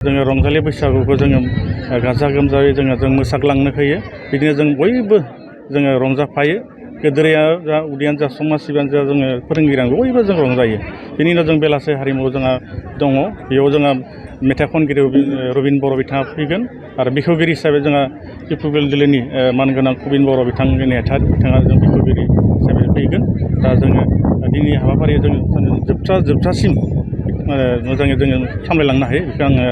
जोङो रंजालि बैसागुखौ जोङो गाजा गोमजायै जों मोसाग्लांनो होयो बिदिनो जों बयबो जोङो रंजाफायो गेदेरया जा उदैयानो जा समाज सिबियानो जा जोङो फोरोंगिरियानो बयबो जों रंजायो बिनि उनाव जों बेलासे हारिमु जोंहा दङ बेयाव जोंहा मेथाइ खनगिरि रबिन बर' बिथाङा फैगोन आरो बिखुगिरि हिसाबै जोंहा डिब्रुगड़ जिल्लानि मानगोनां कबिन बर' बिथांनि नेहाथार बिथाङा जों बिखुगिरि हिसाबै फैगोन दा जोङो दिनैनि हाबाफारिया जों जोबजासिम मोजाङै जोङो सामलायलांनो हायो बेखौ आङो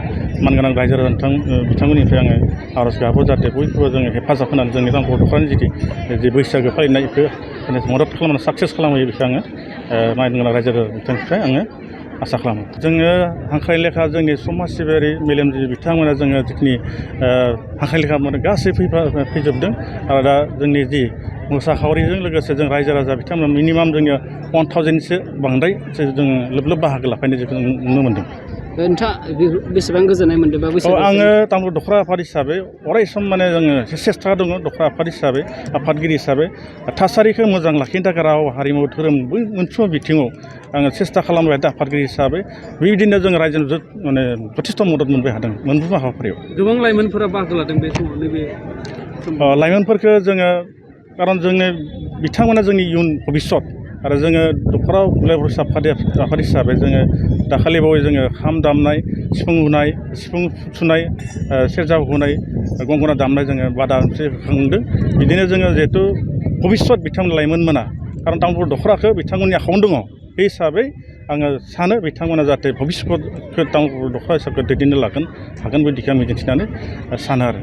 मानगोनां रायजो राजा बिथांमोननिफ्राय आङो आर'ज गाबो जाहाथे बयखौबो जोङो हेफाजाब होनानै जोंनि गथ'फोरनि जि बैसागो फालिनाय बेखौ मदद खालामनानै साक्सेस खालामहोयो बेखौ आङो मानगोनां रायजो राजा बिथांनिफ्राय आङो आसा खालामो जोङो हांख्राय लेखा जोंनि समाज सिबियारि मेलेमजिबि बिथांमोना जोङो जिखिनि हांख्राय लेखा गासै फैजोबदों आरो दा जोंनि जि मोसाखावरिजों लोगोसे जों रायजो राजा बिथांमोना मिनिमाम जोङो 1000सो बांद्राय जोङो लोब लोब बाहागो लाफैनाय जों नुनो मोन्दों। नोंथाङा बेसेबां गोजोननाय मोनदों बा बैसागु? आङो तामुलपुर दख'रा आफाद हिसाबै अराय सम माने जोङो सेस्था दङ दख'रा आफाद हिसाबै आफादगिरि हिसाबै थासारिखौ मोजां लाखिनो थाखाय राव हारिमु धोरोम मोनफ्रोमबो बिथिङाव आङो सेस्था खालामबाय थादों आफादगिरि हिसाबै बेबायदिनो जों रायजोनो माने जथेस्थ' मदद मोनबाय हादों मोनफ्रोमबो हाबाफारियाव। गोबां लाइमोनफोरा बाहागो लादों बे समाव नैबे लाइमोनफोरखौ जोङो खारन जोंनि बिथांमोना जोंनि इयुन भबिष्यत आरो जोङो दख'रा आफाद हिसाबै जोङो दाखालि बावै जोङो खाम दामनाय सिफुं हुनाय सिफुं सुनाय सेरजा हुनाय गंगना दामनाय जोङो बादा मोनसे होखांदों बिदिनो जोङो जिहेथु भबिष्यत बिथांमोन लाइमोनमोना खारन तामुलपुर दख'राखौ बिथांमोननि आखायावनो दङ बे हिसाबै आङो सानो बिथांमोना जाहाथे भबिष्यतखौ तामुलपुर दख'रा हिसाबै दैदेननो हागोन बायदिखौ आं मिजिंथिनानै सानो आरो